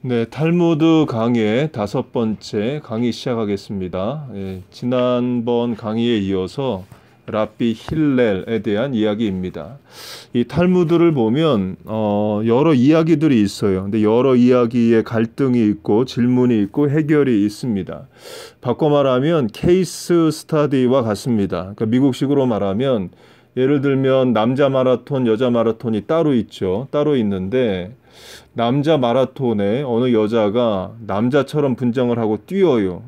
네, 탈무드 강의 5번째 강의 시작하겠습니다. 지난번 강의에 이어서 랍비 힐렐에 대한 이야기입니다. 이 탈무드를 보면 여러 이야기들이 있어요. 근데 여러 이야기에 갈등이 있고 질문이 있고 해결이 있습니다. 바꿔 말하면 케이스 스터디와 같습니다. 그러니까 미국식으로 말하면 예를 들면 남자 마라톤, 여자 마라톤이 따로 있죠. 따로 있는데 남자 마라톤에 어느 여자가 남자처럼 분장을 하고 뛰어요.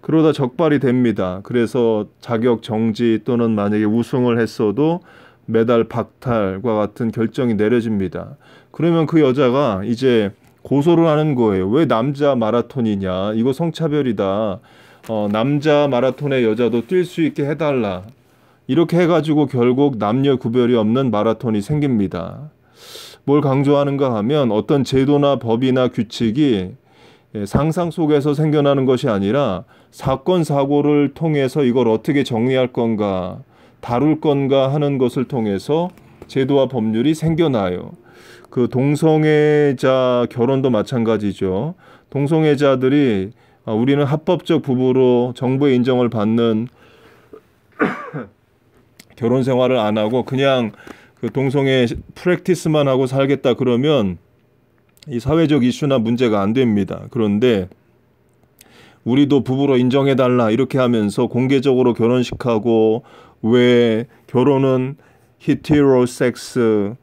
그러다 적발이 됩니다. 그래서 자격 정지 또는 만약에 우승을 했어도 메달 박탈과 같은 결정이 내려집니다. 그러면 그 여자가 이제 고소를 하는 거예요. 왜 남자 마라톤이냐? 이거 성차별이다. 남자 마라톤의 여자도 뛸 수 있게 해달라. 이렇게 해가지고 결국 남녀 구별이 없는 마라톤이 생깁니다. 뭘 강조하는가 하면 어떤 제도나 법이나 규칙이 상상 속에서 생겨나는 것이 아니라 사건 사고를 통해서 이걸 어떻게 정리할 건가, 다룰 건가 하는 것을 통해서 제도와 법률이 생겨나요. 그 동성애자 결혼도 마찬가지죠. 동성애자들이 우리는 합법적 부부로 정부의 인정을 받는 결혼 생활을 안 하고 그냥 그 동성애 프랙티스만 하고 살겠다 그러면 이 사회적 이슈나 문제가 안 됩니다. 그런데 우리도 부부로 인정해달라 이렇게 하면서 공개적으로 결혼식하고 왜 결혼은 히테로섹스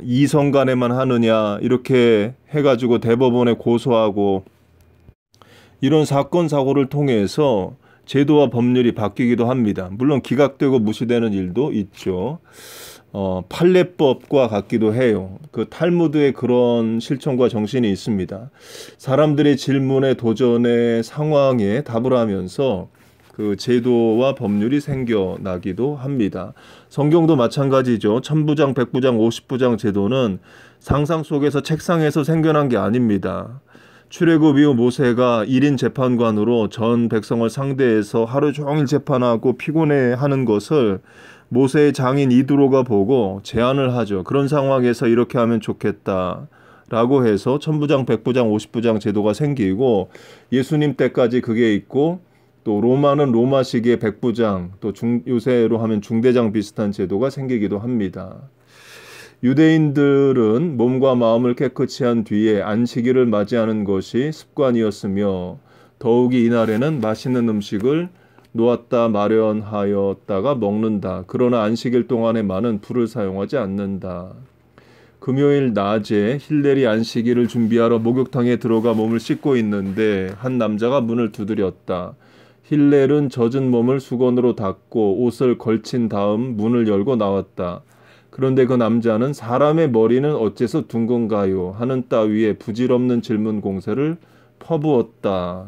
이성 간에만 하느냐 이렇게 해가지고 대법원에 고소하고 이런 사건 사고를 통해서 제도와 법률이 바뀌기도 합니다. 물론 기각되고 무시되는 일도 있죠. 판례법과 같기도 해요. 그 탈무드의 그런 실천과 정신이 있습니다. 사람들의 질문에 도전의 상황에 답을 하면서 그 제도와 법률이 생겨나기도 합니다. 성경도 마찬가지죠. 천부장, 백부장, 50부장 제도는 상상 속에서 책상에서 생겨난 게 아닙니다. 출애굽 이후 모세가 1인 재판관으로 전 백성을 상대해서 하루 종일 재판하고 피곤해하는 것을 모세의 장인 이드로가 보고 제안을 하죠. 그런 상황에서 이렇게 하면 좋겠다라고 해서 천부장, 백부장, 50부장 제도가 생기고 예수님 때까지 그게 있고 또 로마는 로마식의 백부장 또 요새로 하면 중대장 비슷한 제도가 생기기도 합니다. 유대인들은 몸과 마음을 깨끗이 한 뒤에 안식일을 맞이하는 것이 습관이었으며 더욱이 이날에는 맛있는 음식을 놓았다 마련하였다가 먹는다. 그러나 안식일 동안에만은 불을 사용하지 않는다. 금요일 낮에 힐렐이 안식일을 준비하러 목욕탕에 들어가 몸을 씻고 있는데 한 남자가 문을 두드렸다. 힐렐은 젖은 몸을 수건으로 닦고 옷을 걸친 다음 문을 열고 나왔다. 그런데 그 남자는 사람의 머리는 어째서 둥근가요? 하는 따위에 부질없는 질문 공세를 퍼부었다.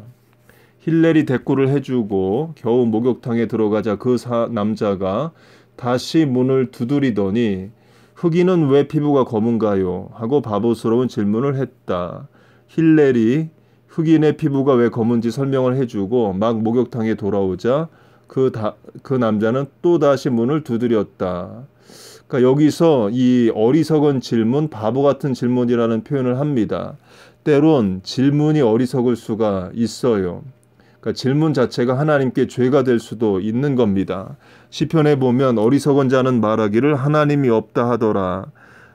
힐렐이 대꾸를 해주고 겨우 목욕탕에 들어가자 그 남자가 다시 문을 두드리더니 흑인은 왜 피부가 검은가요? 하고 바보스러운 질문을 했다. 힐렐이 흑인의 피부가 왜 검은지 설명을 해주고 막 목욕탕에 돌아오자 그 남자는 또다시 문을 두드렸다. 그러니까 여기서 이 어리석은 질문, 바보 같은 질문이라는 표현을 합니다. 때론 질문이 어리석을 수가 있어요. 그러니까 질문 자체가 하나님께 죄가 될 수도 있는 겁니다. 시편에 보면 어리석은 자는 말하기를 하나님이 없다 하더라.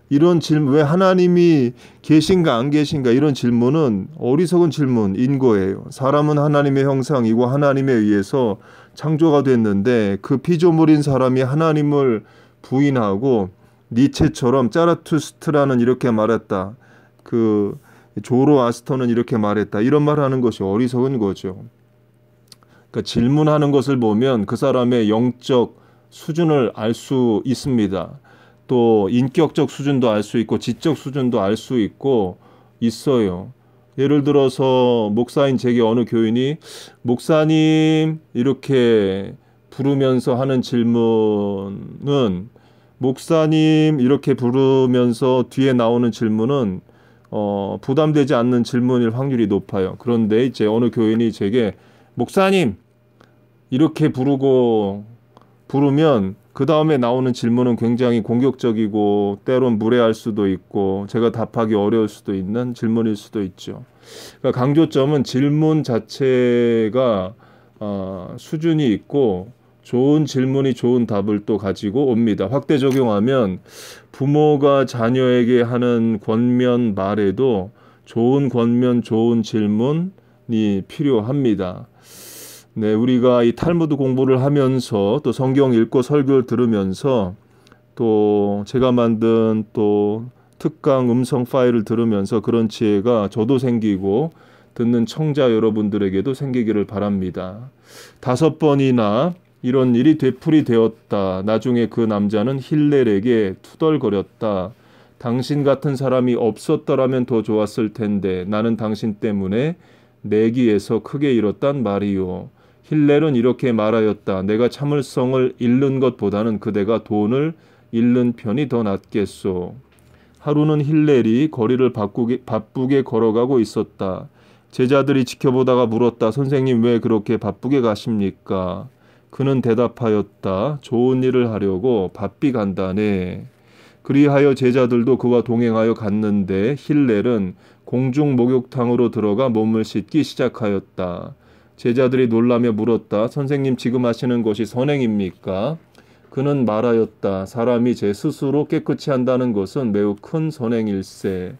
이런 질문, 왜 하나님이 계신가 안 계신가 이런 질문은 어리석은 질문인 거예요. 사람은 하나님의 형상이고 하나님에 의해서 창조가 됐는데 그 피조물인 사람이 하나님을 부인하고 니체처럼 짜라투스트라는 이렇게 말했다. 그 조로아스터는 이렇게 말했다. 이런 말하는 것이 어리석은 거죠. 그러니까 질문하는 것을 보면 그 사람의 영적 수준을 알 수 있습니다. 또 인격적 수준도 알 수 있고 지적 수준도 알 수 있고 있어요. 예를 들어서 목사인 제게 어느 교인이 목사님 이렇게 부르면서 하는 질문은 목사님 이렇게 부르면서 뒤에 나오는 질문은 부담되지 않는 질문일 확률이 높아요. 그런데 이제 어느 교인이 제게 목사님 이렇게 부르면 그 다음에 나오는 질문은 굉장히 공격적이고 때론 무례할 수도 있고 제가 답하기 어려울 수도 있는 질문일 수도 있죠. 그러니까 강조점은 질문 자체가 수준이 있고 좋은 질문이 좋은 답을 또 가지고 옵니다. 확대 적용하면 부모가 자녀에게 하는 권면 말에도 좋은 권면, 좋은 질문이 필요합니다. 네, 우리가 이 탈무드 공부를 하면서 또 성경 읽고 설교를 들으면서 또 제가 만든 또 특강 음성 파일을 들으면서 그런 지혜가 저도 생기고 듣는 청자 여러분들에게도 생기기를 바랍니다. 5번이나 이런 일이 되풀이 되었다. 나중에 그 남자는 힐렐에게 투덜거렸다. 당신 같은 사람이 없었더라면 더 좋았을 텐데 나는 당신 때문에 내기에서 크게 잃었단 말이요. 힐렐은 이렇게 말하였다. 내가 참을성을 잃는 것보다는 그대가 돈을 잃는 편이 더 낫겠소. 하루는 힐렐이 거리를 바쁘게 걸어가고 있었다. 제자들이 지켜보다가 물었다. 선생님 왜 그렇게 바쁘게 가십니까? 그는 대답하였다. 좋은 일을 하려고 바삐 간다네. 그리하여 제자들도 그와 동행하여 갔는데 힐렐은 공중 목욕탕으로 들어가 몸을 씻기 시작하였다. 제자들이 놀라며 물었다. 선생님 지금 하시는 것이 선행입니까? 그는 말하였다. 사람이 제 스스로 깨끗이 한다는 것은 매우 큰 선행일세.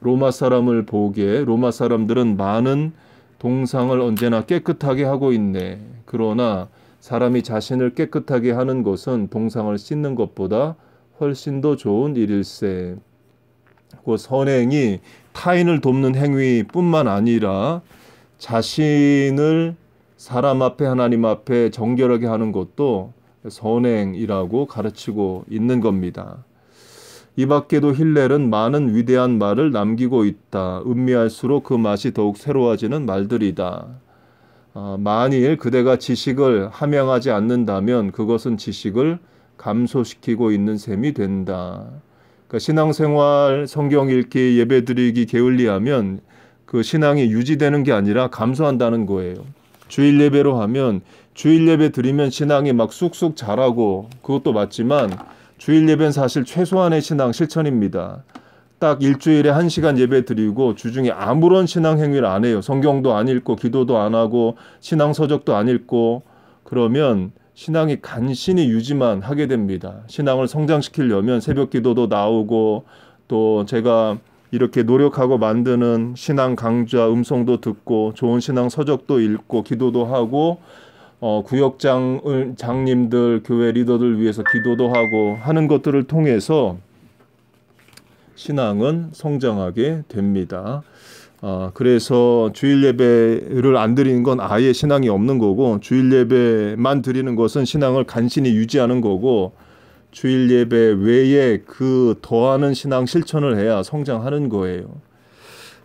로마 사람을 보게 로마 사람들은 많은 동상을 언제나 깨끗하게 하고 있네. 그러나 사람이 자신을 깨끗하게 하는 것은 동상을 씻는 것보다 훨씬 더 좋은 일일세. 그 선행이 타인을 돕는 행위뿐만 아니라 자신을 사람 앞에 하나님 앞에 정결하게 하는 것도 선행이라고 가르치고 있는 겁니다. 이 밖에도 힐렐은 많은 위대한 말을 남기고 있다. 음미할수록 그 맛이 더욱 새로워지는 말들이다. 만일 그대가 지식을 함양하지 않는다면 그것은 지식을 감소시키고 있는 셈이 된다. 그러니까 신앙생활, 성경 읽기, 예배드리기 게을리하면 그 신앙이 유지되는 게 아니라 감소한다는 거예요. 주일 예배로 하면 주일 예배 드리면 신앙이 막 쑥쑥 자라고 그것도 맞지만 주일 예배는 사실 최소한의 신앙 실천입니다. 딱 일주일에 1시간 예배 드리고 주중에 아무런 신앙 행위를 안 해요. 성경도 안 읽고 기도도 안 하고 신앙 서적도 안 읽고 그러면 신앙이 간신히 유지만 하게 됩니다. 신앙을 성장시키려면 새벽 기도도 나오고 또 제가 이렇게 노력하고 만드는 신앙 강좌 음성도 듣고 좋은 신앙 서적도 읽고 기도도 하고 구역장님들 교회 리더들 위해서 기도도 하고 하는 것들을 통해서 신앙은 성장하게 됩니다. 그래서 주일 예배를 안 드리는 건 아예 신앙이 없는 거고 주일 예배만 드리는 것은 신앙을 간신히 유지하는 거고 주일 예배 외에 그 더하는 신앙 실천을 해야 성장하는 거예요.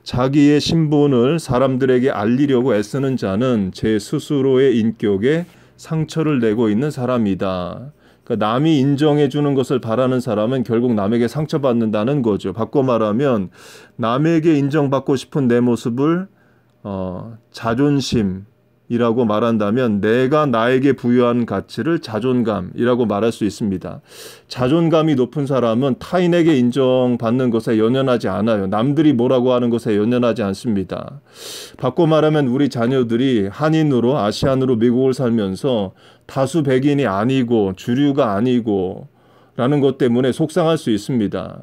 자기의 신분을 사람들에게 알리려고 애쓰는 자는 제 스스로의 인격에 상처를 내고 있는 사람이다. 그러니까 남이 인정해 주는 것을 바라는 사람은 결국 남에게 상처받는다는 거죠. 바꿔 말하면 남에게 인정받고 싶은 내 모습을 자존심이라고 말한다면 내가 나에게 부여한 가치를 자존감이라고 말할 수 있습니다. 자존감이 높은 사람은 타인에게 인정받는 것에 연연하지 않아요. 남들이 뭐라고 하는 것에 연연하지 않습니다. 바꿔 말하면 우리 자녀들이 한인으로 아시안으로 미국을 살면서 다수 백인이 아니고 주류가 아니고 라는 것 때문에 속상할 수 있습니다.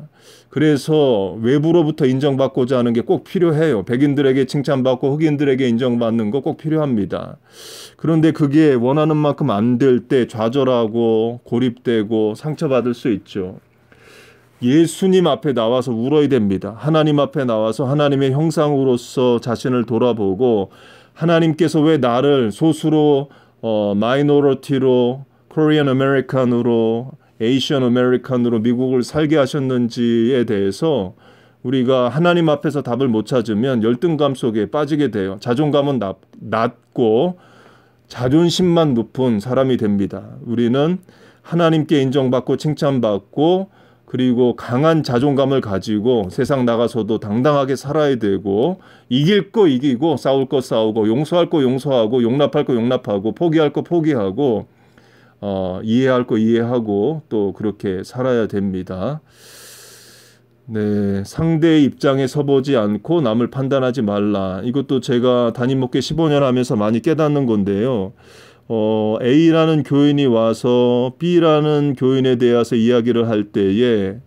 그래서 외부로부터 인정받고자 하는 게 꼭 필요해요. 백인들에게 칭찬받고 흑인들에게 인정받는 거 꼭 필요합니다. 그런데 그게 원하는 만큼 안 될 때 좌절하고 고립되고 상처받을 수 있죠. 예수님 앞에 나와서 울어야 됩니다. 하나님 앞에 나와서 하나님의 형상으로서 자신을 돌아보고 하나님께서 왜 나를 소수로 마이너리티로 코리안 아메리칸으로 에이시안 아메리칸으로 미국을 살게 하셨는지에 대해서 우리가 하나님 앞에서 답을 못 찾으면 열등감 속에 빠지게 돼요. 자존감은 낮고 자존심만 높은 사람이 됩니다. 우리는 하나님께 인정받고 칭찬받고 그리고 강한 자존감을 가지고 세상 나가서도 당당하게 살아야 되고 이길 거 이기고 싸울 거 싸우고 용서할 거 용서하고 용납할 거 용납하고 포기할 거 포기하고 이해할 거 이해하고 또 그렇게 살아야 됩니다. 네, 상대의 입장에 서보지 않고 남을 판단하지 말라. 이것도 제가 담임 목회 15년 하면서 많이 깨닫는 건데요. A라는 교인이 와서 B라는 교인에 대해서 이야기를 할 때에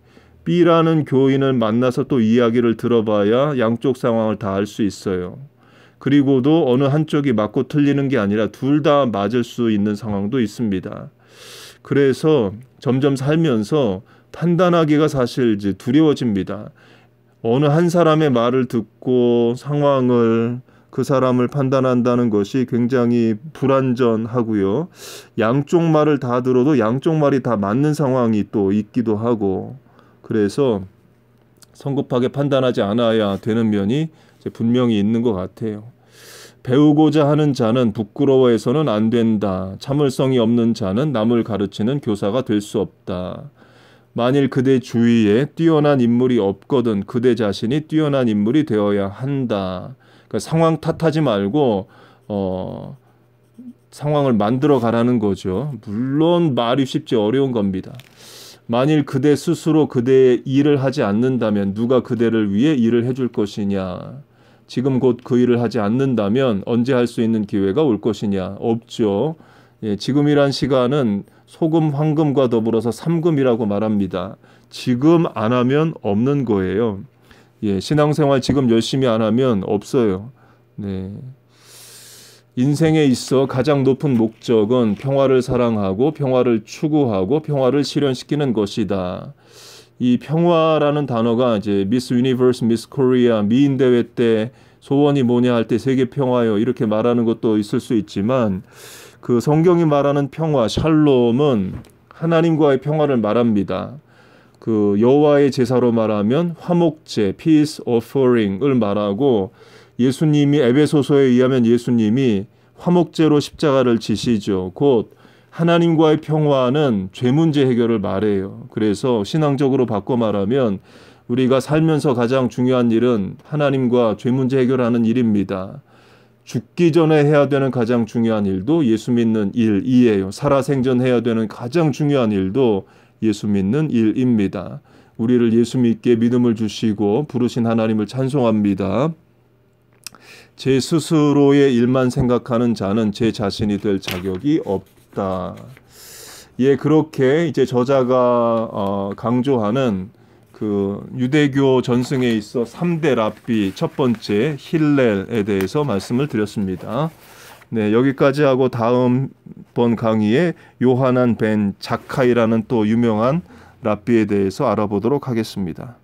B라는 교인을 만나서 또 이야기를 들어봐야 양쪽 상황을 다 알 수 있어요. 그리고도 어느 한쪽이 맞고 틀리는 게 아니라 둘 다 맞을 수 있는 상황도 있습니다. 그래서 점점 살면서 판단하기가 사실 이제 두려워집니다. 어느 한 사람의 말을 듣고 상황을 그 사람을 판단한다는 것이 굉장히 불안전하고요. 양쪽 말을 다 들어도 양쪽 말이 다 맞는 상황이 또 있기도 하고 그래서 성급하게 판단하지 않아야 되는 면이 분명히 있는 것 같아요. 배우고자 하는 자는 부끄러워해서는 안 된다. 참을성이 없는 자는 남을 가르치는 교사가 될 수 없다. 만일 그대 주위에 뛰어난 인물이 없거든 그대 자신이 뛰어난 인물이 되어야 한다. 그러니까 상황 탓하지 말고 상황을 만들어 가라는 거죠. 물론 말이 쉽지 어려운 겁니다. 만일 그대 스스로 그대의 일을 하지 않는다면 누가 그대를 위해 일을 해줄 것이냐. 지금 곧 그 일을 하지 않는다면 언제 할 수 있는 기회가 올 것이냐. 없죠. 예, 지금이란 시간은 소금, 황금과 더불어서 삼금이라고 말합니다. 지금 안 하면 없는 거예요. 예, 신앙생활 지금 열심히 안 하면 없어요. 네. 인생에 있어 가장 높은 목적은 평화를 사랑하고 평화를 추구하고 평화를 실현시키는 것이다. 이 평화라는 단어가 이제 미스 유니버스, 미스 코리아, 미인 대회 때 소원이 뭐냐 할 때 세계 평화요 이렇게 말하는 것도 있을 수 있지만 그 성경이 말하는 평화, 샬롬은 하나님과의 평화를 말합니다. 그 여호와의 제사로 말하면 화목제, peace offering을 말하고 예수님이 에베소서에 의하면 예수님이 화목제로 십자가를 지시죠. 곧 하나님과의 평화는 죄 문제 해결을 말해요. 그래서 신앙적으로 바꿔 말하면 우리가 살면서 가장 중요한 일은 하나님과 죄 문제 해결하는 일입니다. 죽기 전에 해야 되는 가장 중요한 일도 예수 믿는 일이에요. 살아생전해야 되는 가장 중요한 일도 예수 믿는 일입니다. 우리를 예수 믿게 믿음을 주시고 부르신 하나님을 찬송합니다. 제 스스로의 일만 생각하는 자는 제 자신이 될 자격이 없다. 예, 그렇게 이제 저자가 강조하는 그 유대교 전승에 있어 3대 랍비 첫 번째 힐렐에 대해서 말씀을 드렸습니다. 네, 여기까지 하고 다음번 강의에 요하난 벤 자카이라는 또 유명한 랍비에 대해서 알아보도록 하겠습니다.